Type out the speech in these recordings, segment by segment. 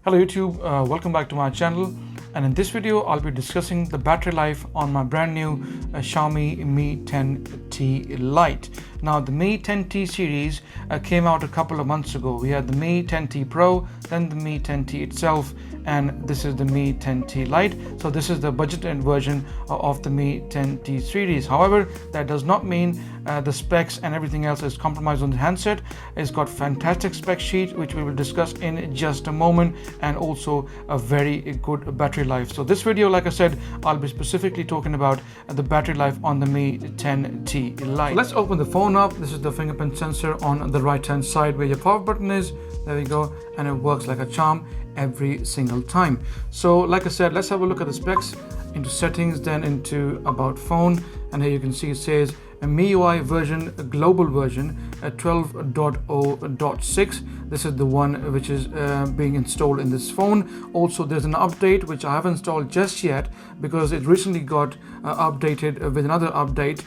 Hello YouTube, welcome back to my channel, and in this video I'll be discussing the battery life on my brand new Xiaomi Mi 10T Lite. Now the Mi 10T series came out a couple of months ago. We had the Mi 10T Pro, then the Mi 10T itself, and this is the Mi 10T Lite. So this is the budget-end version of the Mi 10T series. However, that does not mean the specs and everything else is compromised on the handset. It's got fantastic spec sheet, which we will discuss in just a moment, and also a very good battery life. So this video, like I said, I'll be specifically talking about the battery life on the Mi 10T Lite. So let's open the phone up. This is the fingerprint sensor on the right hand side where your power button is. There we go, and it works like a charm every single time. So like I said, let's have a look at the specs. Into settings, then into about phone, and here you can see it says a MIUI version, a global version 12.0.6. This is the one which is being installed in this phone. Also there's an update which I haven't installed just yet because it recently got updated with another update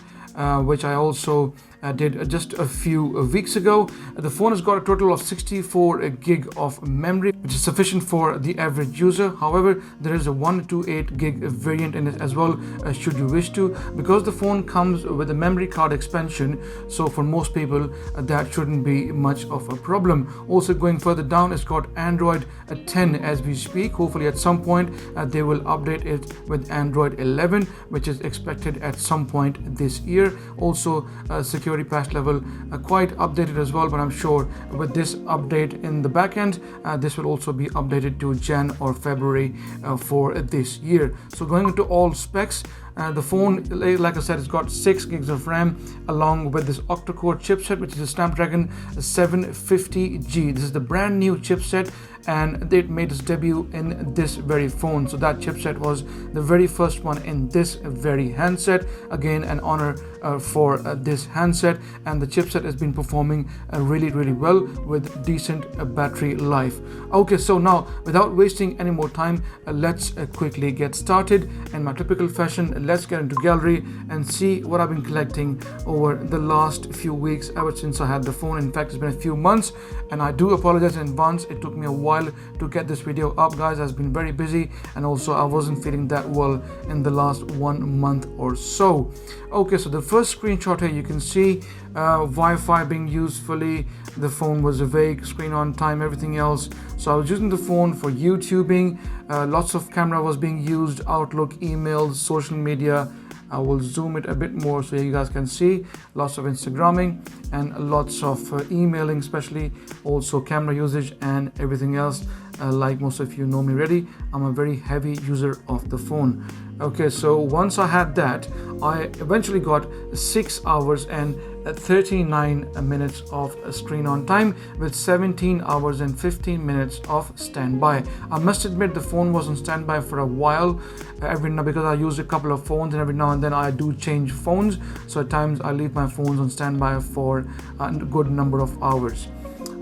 which I also did just a few weeks ago. The phone has got a total of 64 gig of memory, which is sufficient for the average user. However, there is a 128 gig variant in it as well, should you wish to, because the phone comes with a memory card expansion. So for most people that shouldn't be much of a problem. Also going further down, it's got Android 10 as we speak. Hopefully at some point they will update it with Android 11, which is expected at some point this year. Also security patch level quite updated as well, but I'm sure with this update in the back end, this will also be updated to Jan or February for this year. So going into all specs, the phone, like I said, it's got 6 gigs of RAM along with this octa-core chipset, which is a Snapdragon 750G. This is the brand new chipset, and it made its debut in this very phone. So that chipset was the very first one in this very handset. Again, an honor for this handset, and the chipset has been performing really well with decent battery life. Okay, so now without wasting any more time, let's quickly get started. In my typical fashion, let's get into gallery and see what I've been collecting over the last few weeks, ever since I had the phone. In fact, it's been a few months, and I do apologize in advance. It took me a while to get this video up, guys. I've been very busy, and also I wasn't feeling that well in the last 1 month or so. Okay, so the first screenshot here, you can see Wi-Fi being used fully. The phone was awake, screen on time, everything else. So I was using the phone for YouTubing. Lots of camera was being used, Outlook, emails, social media. I will zoom it a bit more so you guys can see. Lots of Instagramming and lots of emailing, especially also camera usage and everything else. Like most of you know me already, I'm a very heavy user of the phone. Okay, so once I had that, I eventually got 6 hours and 39 minutes of screen on time with 17 hours and 15 minutes of standby. I must admit the phone was on standby for a while, because I use a couple of phones, and every now and then I do change phones. So at times I leave my phones on standby for a good number of hours.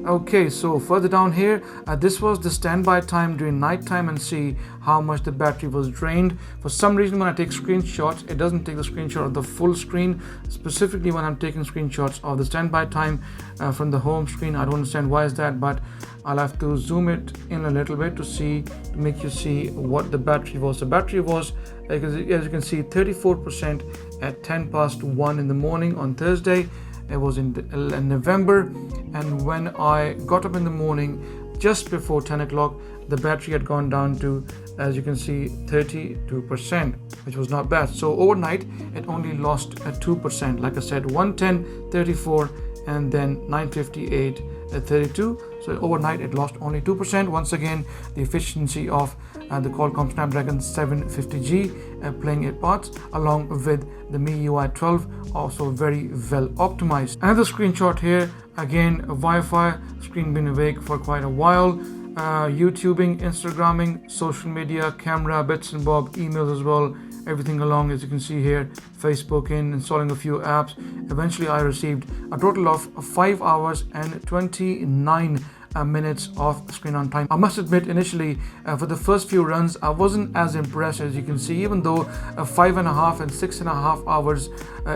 Okay, so further down here, this was the standby time during night time, and see how much the battery was drained. For some reason, when I take screenshots, it doesn't take the screenshot of the full screen. Specifically when I'm taking screenshots of the standby time from the home screen, I don't understand why is that, but I'll have to zoom it in a little bit to make you see what the battery was. The battery was, as you can see, 34% at 1:10 in the morning on Thursday. It was in November, and when I got up in the morning just before 10 o'clock, the battery had gone down to, as you can see, 32%, which was not bad. So overnight it only lost 2%. Like I said, 110 34, and then 958 at 32. So overnight it lost only 2%. Once again, the efficiency of the Qualcomm Snapdragon 750G playing its parts, along with the MIUI 12, also very well optimized. Another screenshot here, again Wi-Fi, screen been awake for quite a while. YouTubing, Instagramming, social media, camera, bits and bob, emails as well, everything along, as you can see here. Facebook installing a few apps. Eventually I received a total of 5 hours and 29 minutes of screen on time. I must admit, initially for the first few runs I wasn't as impressed. As you can see, even though 5.5 and 6.5 hours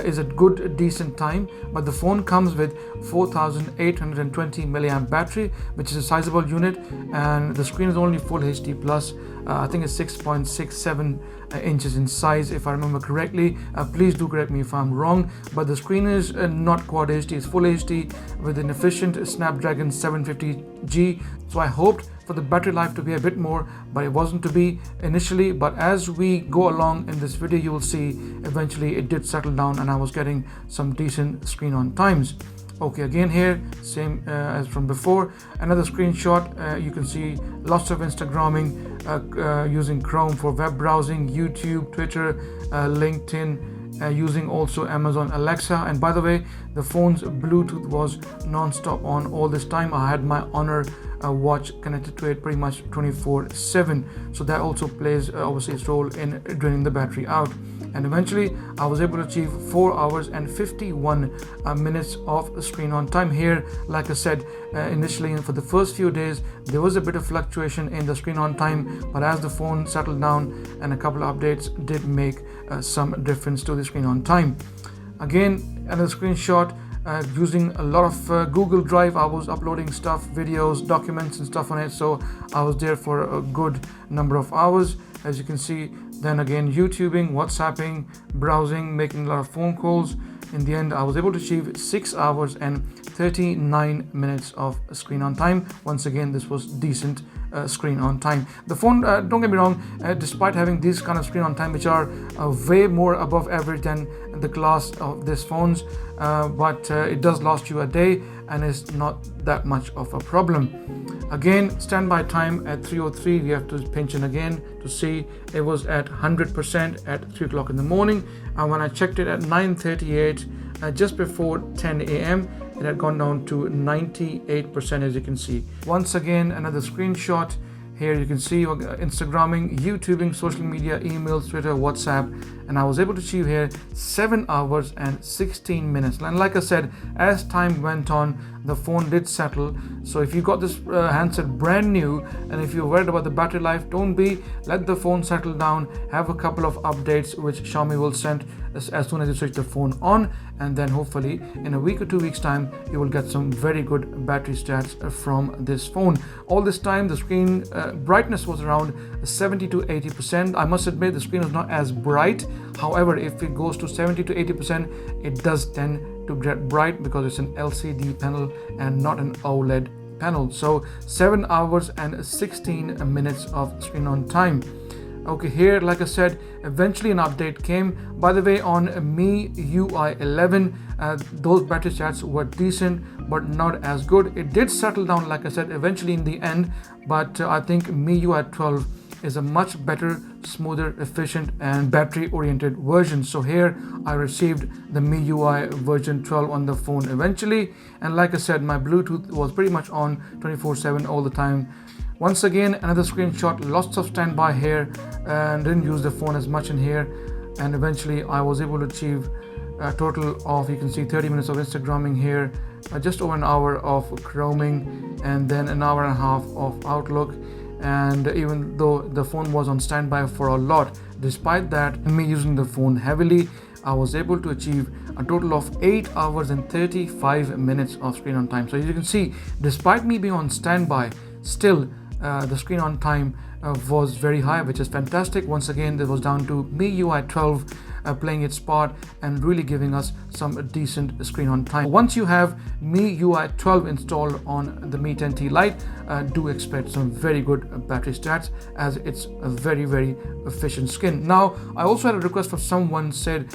is a good decent time, but the phone comes with 4820 milliamp battery, which is a sizable unit, and the screen is only full HD plus. I think it's 6.67 inches in size, if I remember correctly. Please do correct me if I'm wrong, but the screen is not Quad HD, it's Full HD with an efficient Snapdragon 750G. So I hoped for the battery life to be a bit more, but it wasn't to be initially. But as we go along in this video, you will see eventually it did settle down and I was getting some decent screen on times. Okay, again here, same as from before. Another screenshot. You can see lots of Instagramming using Chrome for web browsing, YouTube, Twitter, LinkedIn, using also Amazon Alexa. And by the way, the phone's Bluetooth was non-stop on all this time. I had my Honor watch connected to it pretty much 24/7, so that also plays obviously its role in draining the battery out. And eventually I was able to achieve 4 hours and 51 minutes of screen on time. Here, like I said, initially for the first few days there was a bit of fluctuation in the screen on time, but as the phone settled down and a couple of updates did make some difference to the screen on time. Again, another screenshot. Using a lot of Google Drive, I was uploading stuff, videos, documents and stuff on it, so I was there for a good number of hours, as you can see. Then again, YouTubing, WhatsApping, browsing, making a lot of phone calls. In the end, I was able to achieve 6 hours and 39 minutes of screen on time. Once again, this was decent screen on time. The phone, don't get me wrong, despite having these kind of screen on time, which are way more above average than the class of these phones, but it does last you a day and is not that much of a problem. Again, standby time at 3:03. We have to pinch in again to see it was at 100% at 3 o'clock in the morning, and when I checked it at 9:38, just before 10 a.m., it had gone down to 98%, as you can see. Once again, another screenshot. Here you can see Instagramming, YouTubing, social media, emails, Twitter, WhatsApp, and I was able to achieve here 7 hours and 16 minutes. And like I said, as time went on, the phone did settle. So if you got this handset brand new and if you're worried about the battery life, don't be. Let the phone settle down, have a couple of updates which Xiaomi will send as soon as you switch the phone on, and then hopefully in a week or 2 weeks time you will get some very good battery stats from this phone. All this time the screen brightness was around 70 to 80%. I must admit the screen is not as bright. However, if it goes to 70 to 80%, it does tend to get bright because it's an LCD panel and not an OLED panel. So 7 hours and 16 minutes of screen on time. Okay, here, like I said, eventually an update came. By the way, on MIUI 11, those battery stats were decent, but not as good. It did settle down, like I said, eventually in the end, but I think MIUI 12 is a much better, smoother, efficient and battery oriented version. So here I received the MIUI version 12 on the phone eventually, and like I said, my Bluetooth was pretty much on 24/7 all the time. Once again, another screenshot, lots of standby here, and didn't use the phone as much in here, and eventually I was able to achieve a total of, you can see, 30 minutes of Instagramming here, just over an hour of Chroming, and then an hour and a half of Outlook. And even though the phone was on standby for a lot, despite that, me using the phone heavily, I was able to achieve a total of 8 hours and 35 minutes of screen on time. So as you can see, despite me being on standby, still the screen on time was very high, which is fantastic. Once again, this was down to MIUI 12 playing its part and really giving us some decent screen on time. Once you have MIUI 12 installed on the Mi 10T Lite, do expect some very good battery stats, as it's a very efficient skin. Now, I also had a request from someone said,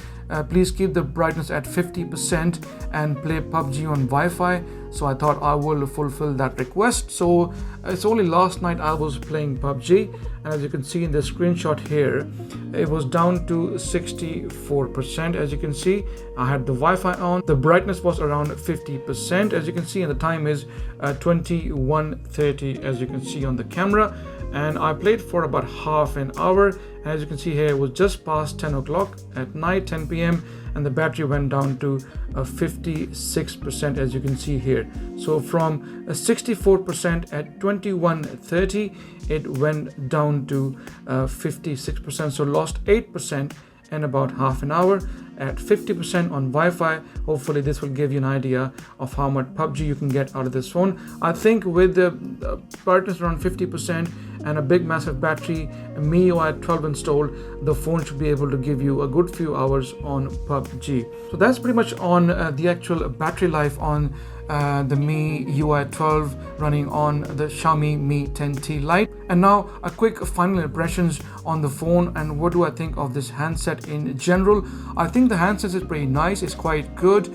please keep the brightness at 50% and play PUBG on Wi-Fi. So I thought I will fulfill that request. So it's only last night I was playing PUBG, and as you can see in the screenshot here, it was down to 64%. As you can see, I had the Wi-Fi on, the brightness was around 50%, as you can see, and the time is 21:30, as you can see on the camera. and I played for about half an hour. As you can see here, it was just past 10 o'clock at night, 10 p.m. and the battery went down to 56%, as you can see here. So from 64% at 21:30, it went down to 56%, so lost 8% in about half an hour. At 50% on Wi-Fi, hopefully this will give you an idea of how much PUBG you can get out of this phone. I think with the brightness around 50% and a big massive battery, MIUI 12 installed, the phone should be able to give you a good few hours on PUBG. So that's pretty much on the actual battery life on the MIUI 12 running on the Xiaomi Mi 10T Lite. And now a quick final impressions on the phone and what do I think of this handset in general. I think the handset is pretty nice, it's quite good.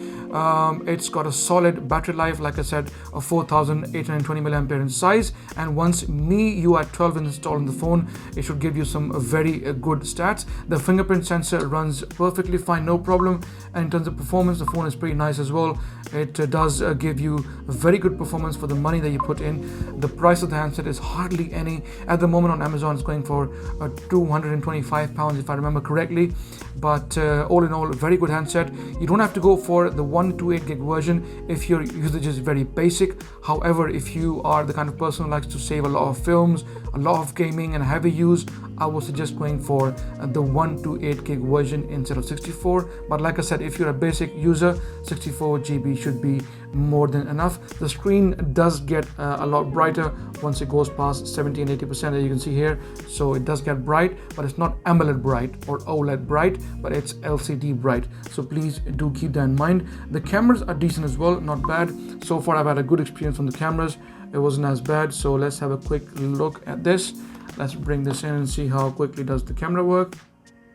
It's got a solid battery life, like I said, of 4820 mAh in size, and once MIUI 12 is installed in the phone, it should give you some very good stats. The fingerprint sensor runs perfectly fine, no problem. And in terms of performance, the phone is pretty nice as well. It does give you very good performance for the money that you put in. The price of the handset is hardly any. At the moment on Amazon, it's going for £225 if I remember correctly. But all in all, very good handset. You don't have to go for the 128 gig version if your usage is very basic. However, if you are the kind of person who likes to save a lot of films, a lot of gaming and heavy use, I would suggest going for the 128 gig version instead of 64. But like I said, if you're a basic user, 64 GB should be more than enough. The screen does get a lot brighter once it goes past 70 and 80%, as you can see here. So it does get bright, but it's not AMOLED bright or OLED bright, but it's LCD bright. So please do keep that in mind. The cameras are decent as well, not bad. So far I've had a good experience from the cameras. It wasn't as bad. So let's have a quick look at this. Let's bring this in and see how quickly does the camera work.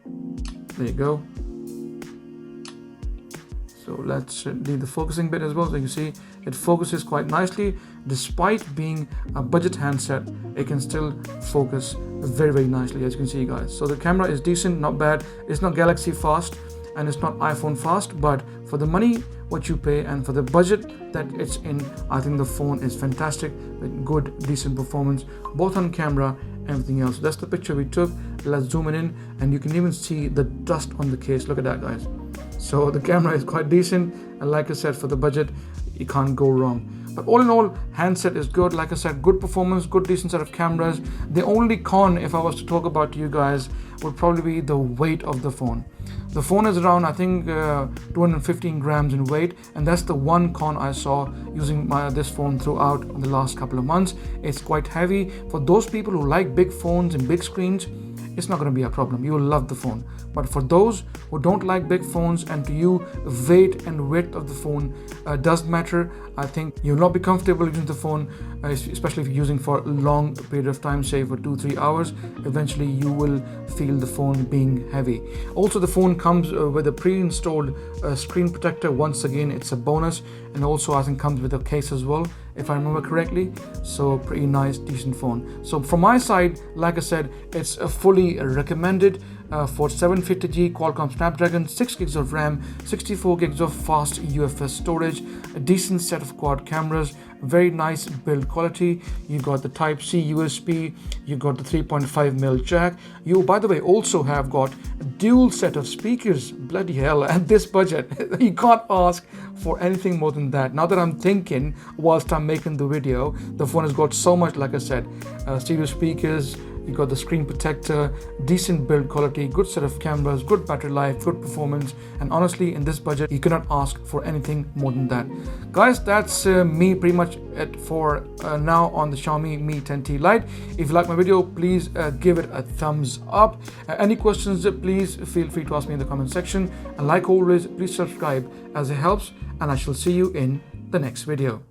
There you go. So let's leave the focusing bit as well. So you see it focuses quite nicely. Despite being a budget handset, it can still focus very, very nicely, as you can see, guys. So the camera is decent, not bad. It's not Galaxy fast and it's not iPhone fast, but for the money what you pay and for the budget that it's in, I think the phone is fantastic with good, decent performance, both on camera and everything else. So that's the picture we took. Let's zoom it in and you can even see the dust on the case. Look at that, guys. So the camera is quite decent, and like I said, for the budget, you can't go wrong. But all in all, handset is good. Like I said, good performance, good decent set of cameras. The only con, if I was to talk about to you guys, would probably be the weight of the phone. The phone is around, I think, 215 grams in weight, and that's the one con I saw using this phone throughout the last couple of months. It's quite heavy. For those people who like big phones and big screens, it's not going to be a problem. You will love the phone. But for those who don't like big phones, and to you, weight and width of the phone does matter, I think you'll not be comfortable using the phone, especially if you're using for a long period of time, say for 2-3 hours. Eventually you will feel the phone being heavy. Also, the phone comes with a pre-installed screen protector. Once again, it's a bonus, and also I think comes with a case as well, if I remember correctly. So pretty nice, decent phone. So from my side, like I said, it's fully recommended for 750G Qualcomm Snapdragon, 6 gigs of RAM, 64 gigs of fast UFS storage, a decent set of quad cameras, very nice build quality. You got the Type-C USB, you got the 3.5mm jack. You, by the way, also have got a dual set of speakers. Bloody hell, at this budget, you can't ask for anything more than that. Now that I'm thinking whilst I'm making the video, the phone has got so much, like I said, stereo speakers, you got the screen protector, decent build quality, good set of cameras, good battery life, good performance, and honestly, in this budget, you cannot ask for anything more than that. Guys, that's me pretty much it for now on the Xiaomi Mi 10T Lite. If you like my video, please give it a thumbs up. Any questions, please feel free to ask me in the comment section. And like always, please subscribe as it helps, and I shall see you in the next video.